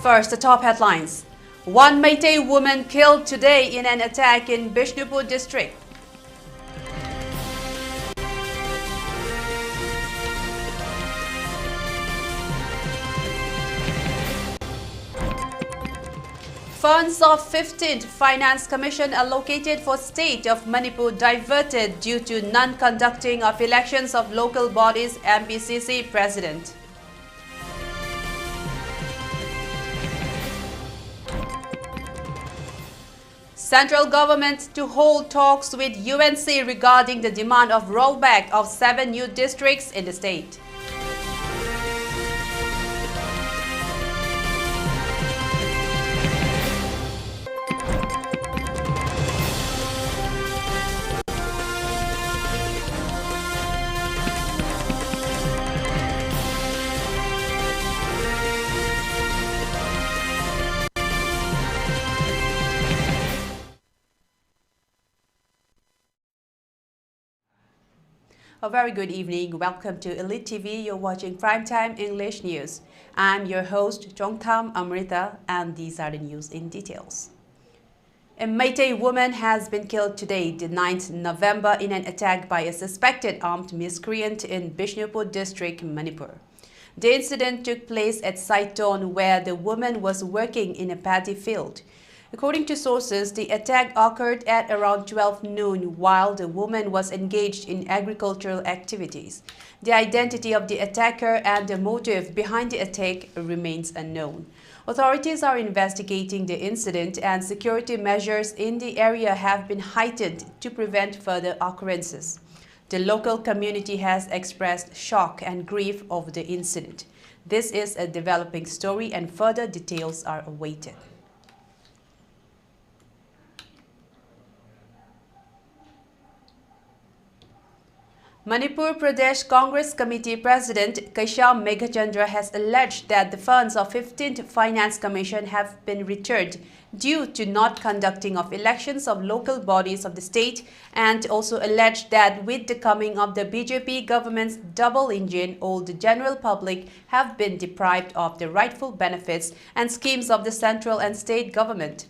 First, the top headlines. One Meitei woman killed today in an attack in Bishnupur district. Funds of 15th Finance Commission allocated for state of Manipur diverted due to non-conducting of elections of local bodies, MPCC President. Central government to hold talks with UNC regarding the demand of rollback of 7 new districts in the state. A very good evening. Welcome to Elite TV. You're watching Primetime English News. I'm your host, Chongtham, Amrita, and these are the news in details. A Meitei woman has been killed today, the 9th November, in an attack by a suspected armed miscreant in Bishnupur district, Manipur. The incident took place at Saiton, where the woman was working in a paddy field. According to sources, the attack occurred at around 12 noon while the woman was engaged in agricultural activities. The identity of the attacker and the motive behind the attack remains unknown. Authorities are investigating the incident and security measures in the area have been heightened to prevent further occurrences. The local community has expressed shock and grief over the incident. This is a developing story and further details are awaited. Manipur Pradesh Congress Committee President Kaisham Meghachandra has alleged that the funds of 15th Finance Commission have been returned due to not conducting of elections of local bodies of the state, and also alleged that with the coming of the BJP government's double engine, all the general public have been deprived of the rightful benefits and schemes of the central and state government.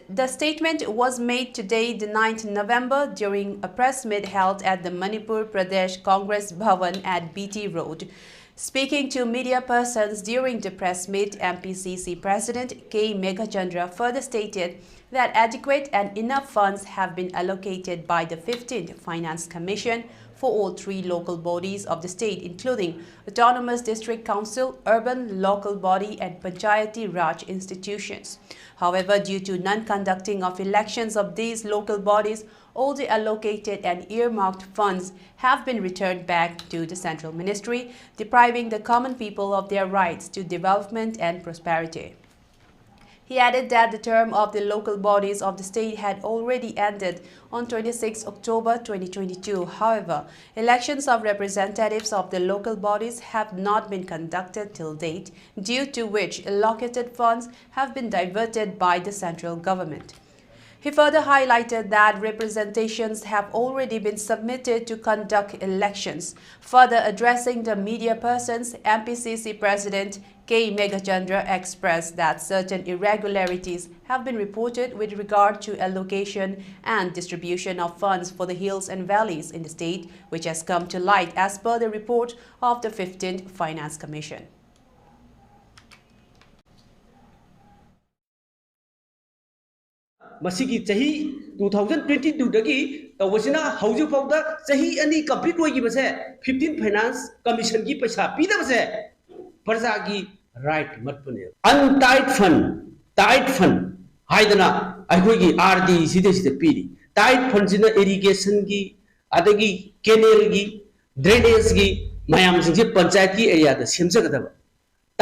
The statement was made today, the 9th November, during a press meet held at the Manipur Pradesh Congress Bhavan at BT Road. Speaking to media persons during the press meet, MPCC President K. Meghachandra further stated that adequate and enough funds have been allocated by the 15th Finance Commission for all 3 local bodies of the state, including Autonomous District Council, Urban Local Body and Panchayati Raj institutions. However, due to non-conducting of elections of these local bodies, all the allocated and earmarked funds have been returned back to the Central Ministry, depriving the common people of their rights to development and prosperity. He added that the term of the local bodies of the state had already ended on 26 October 2022. However, elections of representatives of the local bodies have not been conducted till date, due to which allocated funds have been diverted by the central government. He further highlighted that representations have already been submitted to conduct elections. Further addressing the media persons, MPCC President K. Meghachandra expressed that certain irregularities have been reported with regard to allocation and distribution of funds for the hills and valleys in the state, which has come to light as per the report of the 15th Finance Commission. Masigi chahi 2022 dagi tawasina hauju fawda chahi ani complete hoyi base 15 finance commission gi paisa pida base parja gi right mat pune untied fund haidana aigoi gi rd side piri tied fund sina irrigation gi adagi canal gi drainage gi mayam singse panchayat gi area da semjagadaba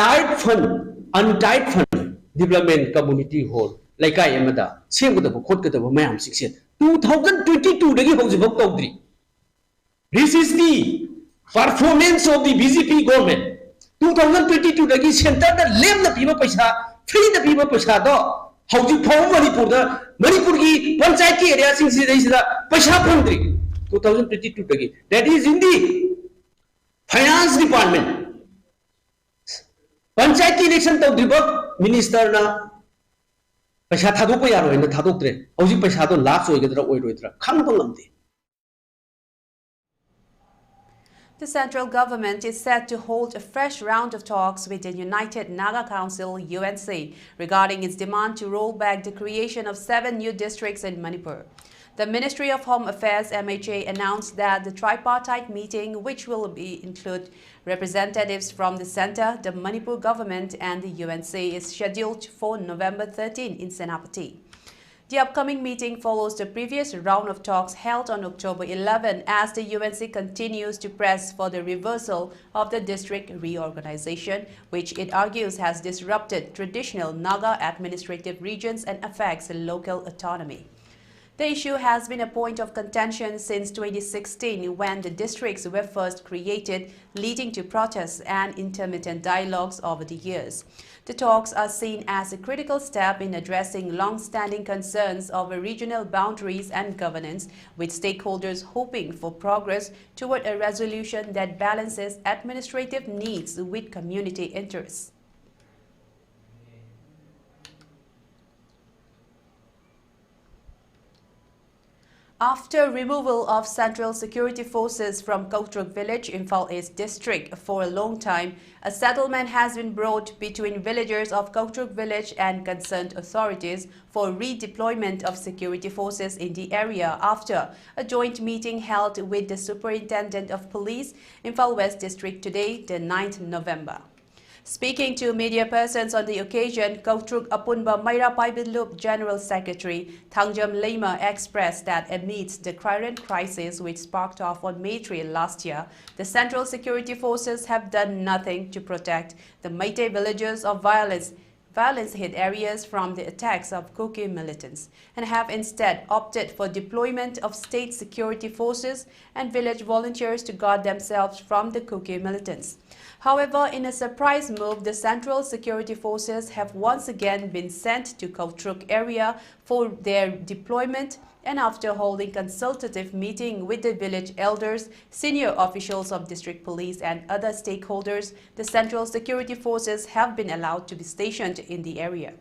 tied fund untied fund development community hall Laikai Amada, same with the Kotka of Mayam 2022 dagi hojibok tawdri. This is the performance of the BJP government. 2022 dagi center the lem the people paisa, free the people paisa do. Hojib phau Manipur gi panchayat ki area sing sida paisa phangdri. 2022 dagi. That is in the finance department. Panchayat election तौद्रिब minister ना पैसा थादोक यारो ना थादोक्ट्रे हौजिक पैसा दो लास्ट ओइगद्रा ओइरोइद्रा खंगबो ngamde. The central government is set to hold a fresh round of talks with the United Naga Council (UNC) regarding its demand to roll back the creation of 7 new districts in Manipur. The Ministry of Home Affairs (MHA) announced that the tripartite meeting, which will include representatives from the centre, the Manipur government and the UNC, is scheduled for November 13 in Senapati. The upcoming meeting follows the previous round of talks held on October 11 as the UNC continues to press for the reversal of the district reorganization, which it argues has disrupted traditional Naga administrative regions and affects local autonomy. The issue has been a point of contention since 2016 when the districts were first created, leading to protests and intermittent dialogues over the years. The talks are seen as a critical step in addressing long-standing concerns over regional boundaries and governance, with stakeholders hoping for progress toward a resolution that balances administrative needs with community interests. After removal of central security forces from Kautruk village, Imphal East district for a long time, a settlement has been brought between villagers of Kautruk village and concerned authorities for redeployment of security forces in the area after a joint meeting held with the Superintendent of Police, Imphal West district today, the 9th November. Speaking to media persons on the occasion, Kautruk Apunba Maira Paibilup General Secretary Thangjam Lema expressed that amidst the current crisis which sparked off on May 3 last year, the Central Security Forces have done nothing to protect the Meitei villages of violence-hit areas from the attacks of Kuki militants and have instead opted for deployment of state security forces and village volunteers to guard themselves from the Kuki militants. However, in a surprise move, the Central Security Forces have once again been sent to Kautruk area for their deployment, and after holding consultative meeting with the village elders, senior officials of district police and other stakeholders, the Central Security Forces have been allowed to be stationed in the area.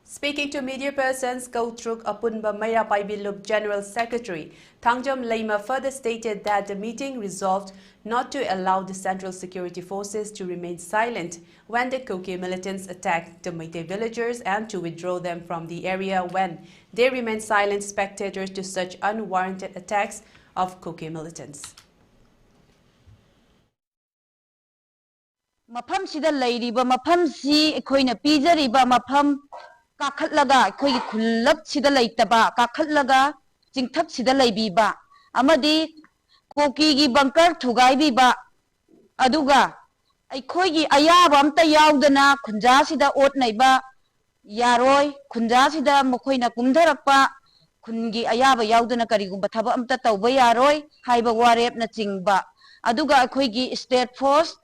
Speaking to media persons, Kautruk Apunba Maira Paibilup General Secretary Thangjam Lema further stated that the meeting resolved not to allow the Central Security Forces to remain silent when the Kuki militants attacked the Meitei villagers and to withdraw them from the area when they remain silent spectators to such unwarranted attacks of Kuki militants. Mafam sida lairiba mafam si ekhoina pijariba mafam kakhatlaga ekhoi khulap sida laitaba kakhatlaga chingthak sida laibiba amadi koki gi bunker thugai biba aduga ekhoi gi ayaba amta yaudana khunja sida ot naiba yaroi khunja sida mokhoina kumdharakpa khungi ayaba yaudana karigumba thaba amta tauba yaroi haiba warep na chingba aduga ekhoi gi state force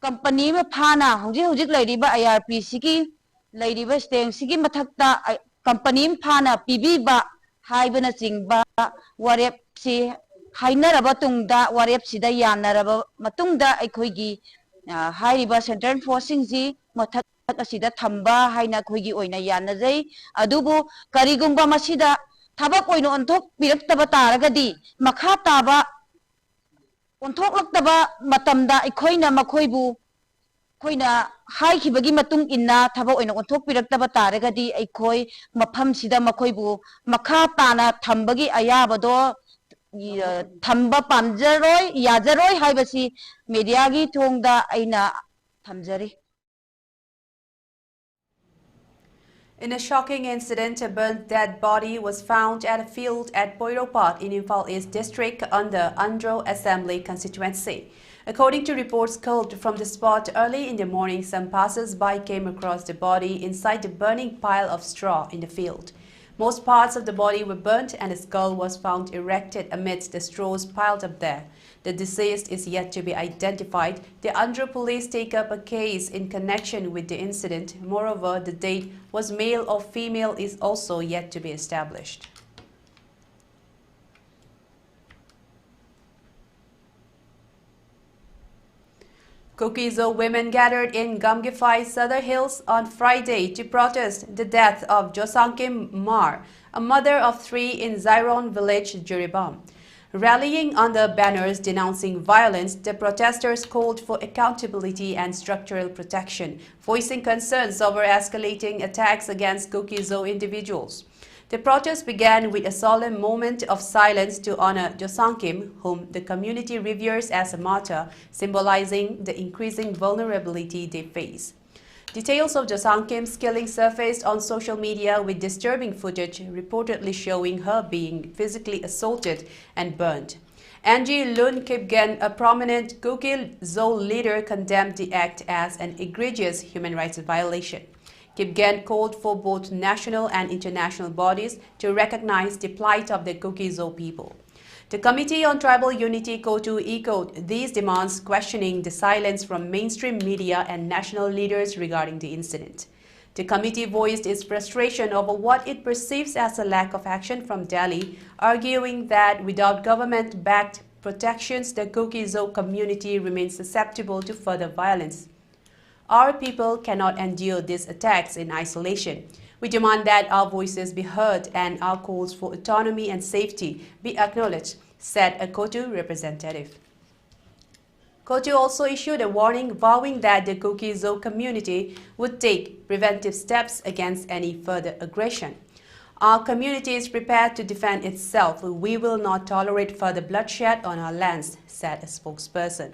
company में फाना हुजिक लैरिबा IRP सिगी लैरिबा स्टेंग सिगी मथक्ता company में फाना पीबीबा हाइबना चिंगबा वारेप सि हाइनरबा तुंगदा वारेप सिदा यानरबा मतुंगदा अखोइगी हाइरिबा central forcing जी मथक असिदा थंबा हाइना खोइगी ओइना यानजै अदुबु करिगुंबा मसिदा थबक ओइनो अंथोक पिरक्तबा तारगदी मखा ताबा onthok matamda ikhoina makhoibu khoina haikibagi matung inna thaba oina onthok piraktaba taragadi aikhoi mafam sida makhoibu makha tana thambagi ayabado thamba pamjaroi yajaroi haibasi media gi thongda aina thamjari. In a shocking incident, a burnt dead body was found at a field at Poiropat in Imphal East district under Andro Assembly constituency. According to reports culled from the spot early in the morning, some passers-by came across the body inside the burning pile of straw in the field. Most parts of the body were burnt and a skull was found erected amidst the straws piled up there. The deceased is yet to be identified. The Andhra police take up a case in connection with the incident. Moreover, the date was male or female is also yet to be established. Kuki-Zo women gathered in Gamgifai Southern Hills on Friday to protest the death of Josangkim Mar, a mother of 3 in Zairon village, Jiribam. Rallying under banners denouncing violence, the protesters called for accountability and structural protection, voicing concerns over escalating attacks against Kuki-Zo individuals. The protest began with a solemn moment of silence to honor Josangkim, whom the community reveres as a martyr, symbolizing the increasing vulnerability they face. Details of Josangkim's killing surfaced on social media with disturbing footage reportedly showing her being physically assaulted and burned. Angie Lun Kipgen, a prominent Kuki-Zo leader, condemned the act as an egregious human rights violation. Kipgen called for both national and international bodies to recognize the plight of the Kuki-Zo people. The Committee on Tribal Unity KOTU echoed these demands, questioning the silence from mainstream media and national leaders regarding the incident. The committee voiced its frustration over what it perceives as a lack of action from Delhi, arguing that without government-backed protections, the Kuki-Zo community remains susceptible to further violence. Our people cannot endure these attacks in isolation. We demand that our voices be heard and our calls for autonomy and safety be acknowledged, said a KOTU representative. KOTU also issued a warning vowing that the Kuki-Zo community would take preventive steps against any further aggression. Our community is prepared to defend itself. We will not tolerate further bloodshed on our lands, said a spokesperson.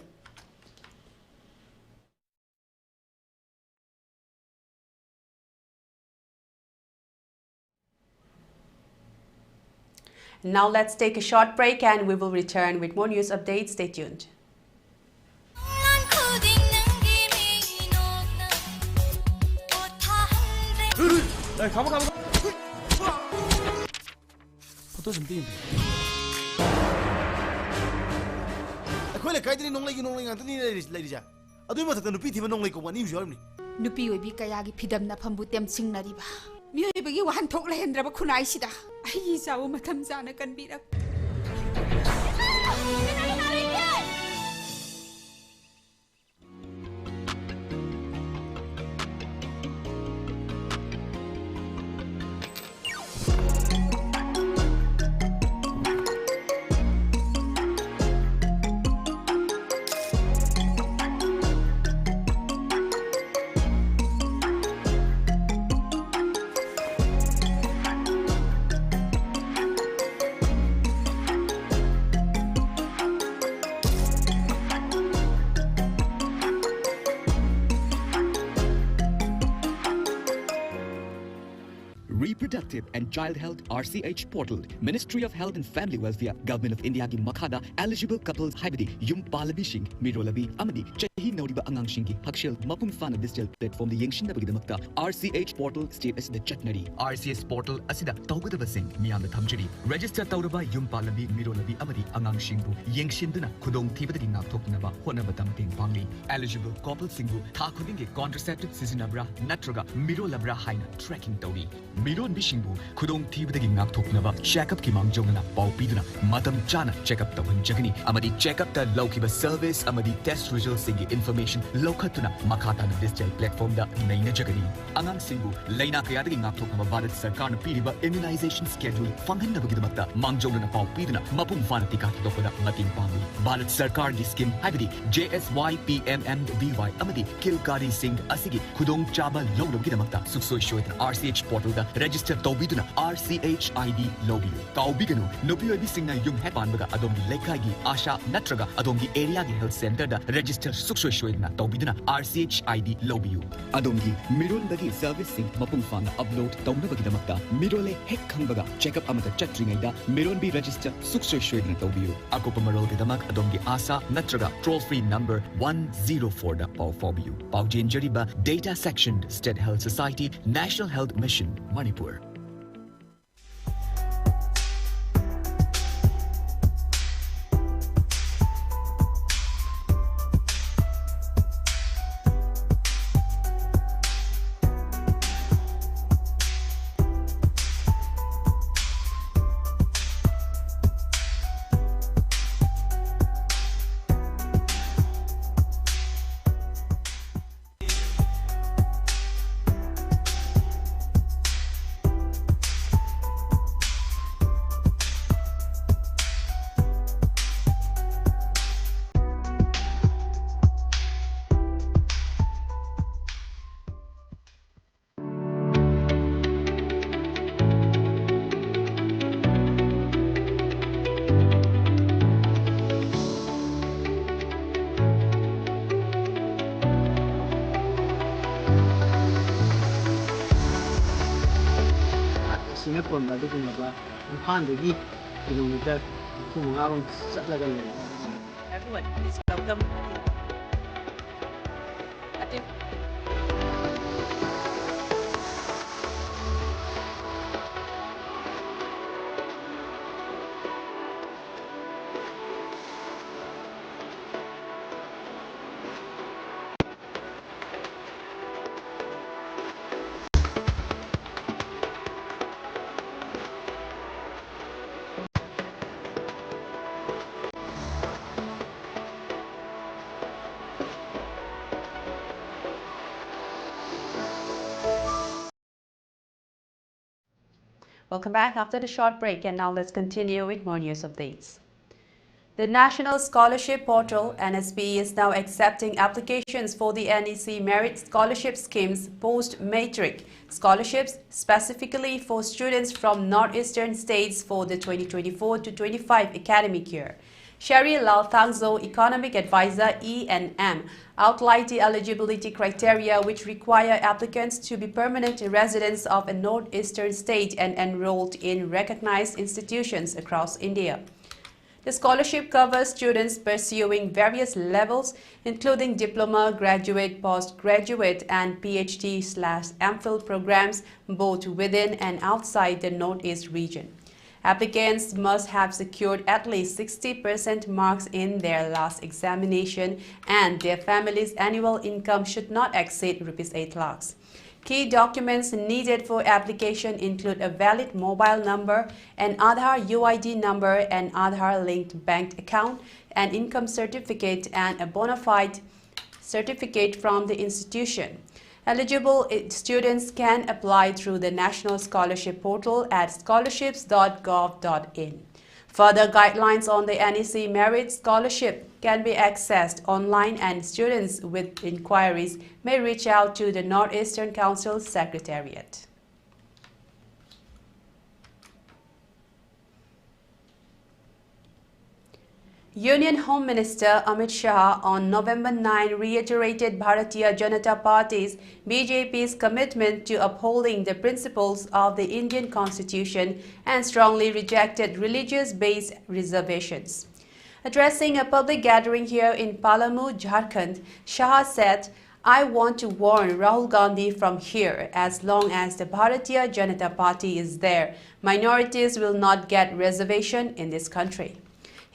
Now let's take a short break and we will return with more news updates. Stay tuned. Nupi oibi kayagi phidam na phambu tem singnariba mioibagi wahan thok lehendraba khunai sida ai sawo matham jana kanbirak Reproductive and Child Health RCH Portal, Ministry of Health and Family Welfare, Government of India ki Makhada, eligible couples Haibadi, Yum Palabishing, Mirolabi, Amadi, Chahi Nodiba Angangshingi, Hakshil, Mapum Fana Digital Platform, the Yangshin Nabagidamakta, RCH Portal State as the Chatnari, RCS Portal Asida, Taugadava Singh, Miyam Tamjiri, Register Tauraba, Yum Palabi, Mirolabi, Amadi, Angangshingu, Yangshinduna, Kudong Tibadi Nak Toknaba, Honabatamting Pangi, eligible couple Singu, Takudingi, contraceptive Sisinabra, Natraga, Mirolabra Haina, tracking Tauri. Miron Bishingbu, Kudong Tibadi Nak Toknaba, Check up Kimang Jongana, Pau Piduna, Madam Chana, check up Tawan Jagani, Amadi check up the Lokiba service, Amadi test results Singi information, Lokatuna, Makata digital platform da Naina Jagani, Angang Singu, Laina Kayadi Nak Toknaba Barat Sarkana Piriba immunization schedule, Fangan Nabagidamata, Mangjongana Pau Piduna, Mapum Fanatika Tokoda, Mating Pangi, Barat Sarkar Diskim, Habidi, JSY PMMBY, Amadi, Kilkari Singh, Asigi, Kudong Chaba, Lono Gidamata, Sukso Shoit, RCH portal da register Taubiduna, RCHID Lobi, Taubiganu, Nopi Singna Yung Hepanbaga, Adongi Lekagi, Asha Natraga, Adongi Area Health Center da register Sukso Shoidna, Taubiduna, RCHID Lobi, Adongi, Miron Bagi servicing Mapumfana upload Taunabagidamata, Mirole Hekangbaga, check up Amata Chatringaida, Miron be register Sukso Shoidna Taubiu, Akopamarol Gidamak, Adongi Asa Natraga, toll free number 104 da Pau Fobiu, Pau Jinjariba, Data Section, State Health Society, National Health Mission, Manipur. Singapore Madugumaba, Impandagi, kilometer, Kumangam, Satlagan. Everyone, please welcome. Welcome back after the short break, and now let's continue with more news updates. The National Scholarship Portal (NSP) is now accepting applications for the NEC Merit Scholarship Scheme's post-matric scholarships, specifically for students from northeastern states for the 2024-25 academic year. Sherry Lal Thangzo, Economic Advisor E&M, outlined the eligibility criteria which require applicants to be permanent residents of a northeastern state and enrolled in recognized institutions across India. The scholarship covers students pursuing various levels, including diploma, graduate, postgraduate, and PhD/MPhil programs, both within and outside the Northeast region. Applicants must have secured at least 60% marks in their last examination, and their family's annual income should not exceed Rs 8 lakhs. Key documents needed for application include a valid mobile number, an Aadhaar UID number, an Aadhaar-linked bank account, an income certificate, and a bona fide certificate from the institution. Eligible students can apply through the National Scholarship Portal at scholarships.gov.in. Further guidelines on the NEC Merit Scholarship can be accessed online, and students with inquiries may reach out to the Northeastern Council Secretariat. Union Home Minister Amit Shah on November 9 reiterated Bharatiya Janata Party's BJP's commitment to upholding the principles of the Indian Constitution and strongly rejected religious-based reservations. Addressing a public gathering here in Palamu, Jharkhand, Shah said, "I want to warn Rahul Gandhi from here, as long as the Bharatiya Janata Party is there, minorities will not get reservation in this country."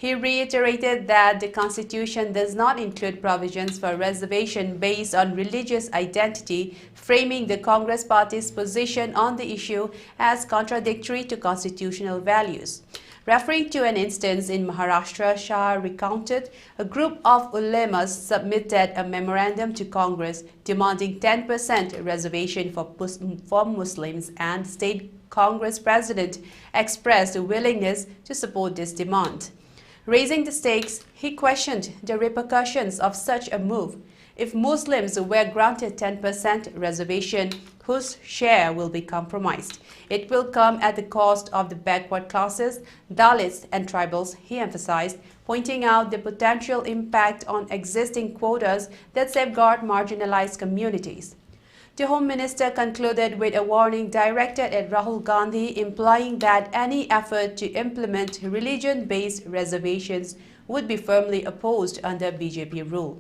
He reiterated that the Constitution does not include provisions for reservation based on religious identity, framing the Congress Party's position on the issue as contradictory to constitutional values. Referring to an instance in Maharashtra, Shah recounted a group of ulemas submitted a memorandum to Congress demanding 10% reservation for Muslims, and State Congress President expressed a willingness to support this demand. Raising the stakes, he questioned the repercussions of such a move. If Muslims were granted 10% reservation, whose share will be compromised? It will come at the cost of the backward classes, Dalits and tribals, he emphasized, pointing out the potential impact on existing quotas that safeguard marginalized communities. The Home Minister concluded with a warning directed at Rahul Gandhi, implying that any effort to implement religion-based reservations would be firmly opposed under BJP rule.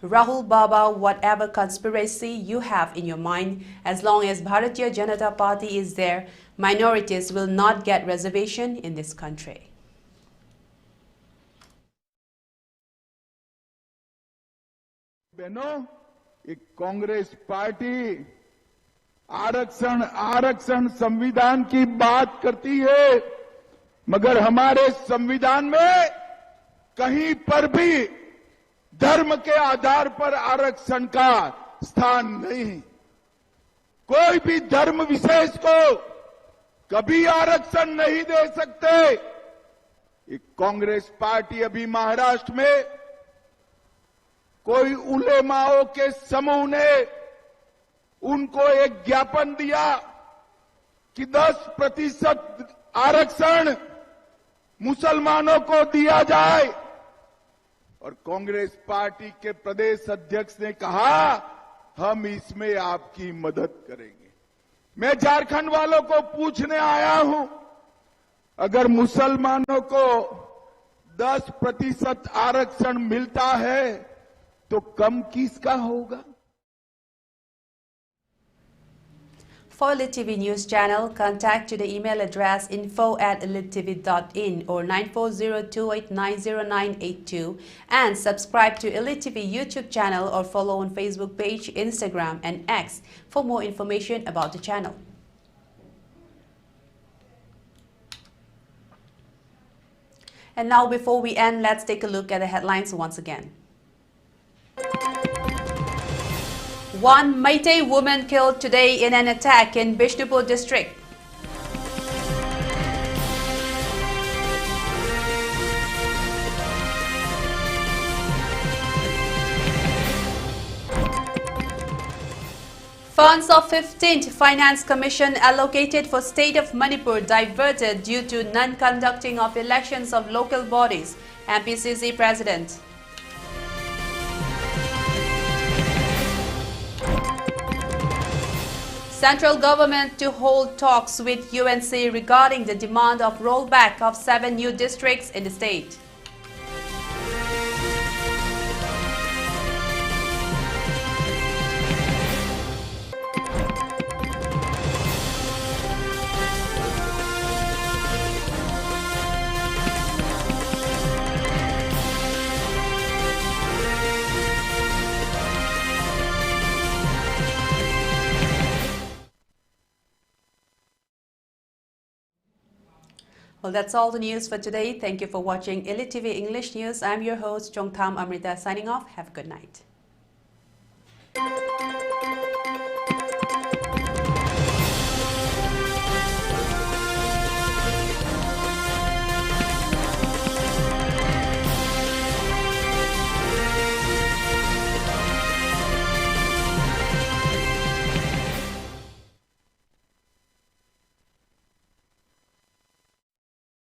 Rahul Baba, whatever conspiracy you have in your mind, as long as Bharatiya Janata Party is there, minorities will not get reservation in this country. बहनों, एक Congress party आरक्षण संविधान की बात करती है, मगर हमारे संविधान में कहीं पर भी धर्म के आधार पर आरक्षण का स्थान नहीं। कोई भी धर्म विशेष को कभी आरक्षण नहीं दे सकते। एक कांग्रेस पार्टी अभी महाराष्ट्र में कोई उलेमाओं के समूह ने उनको एक ज्ञापन दिया कि 10% आरक्षण मुसलमानों को दिया जाए, और कांग्रेस पार्टी के प्रदेश अध्यक्ष ने कहा हम इसमें आपकी मदद करेंगे। मैं झारखंड वालों को पूछने आया हूं, अगर मुसलमानों को 10% आरक्षण मिलता है तो कम किसका होगा? For ELITETV News Channel, contact to the email address info@elitetv.in or 9402890982 and subscribe to ELITETV YouTube channel or follow on Facebook page, Instagram and X for more information about the channel. And now before we end, let's take a look at the headlines once again. One Meitei woman killed today in an attack in Bishnupur district. Funds of 15th Finance Commission allocated for State of Manipur diverted due to non-conducting of elections of local bodies, MPCC President. Central government to hold talks with UNC regarding the demand of rollback of 7 new districts in the state. Well, that's all the news for today. Thank you for watching ELITETV English News. I'm your host, Chongtham Amrita, signing off. Have a good night.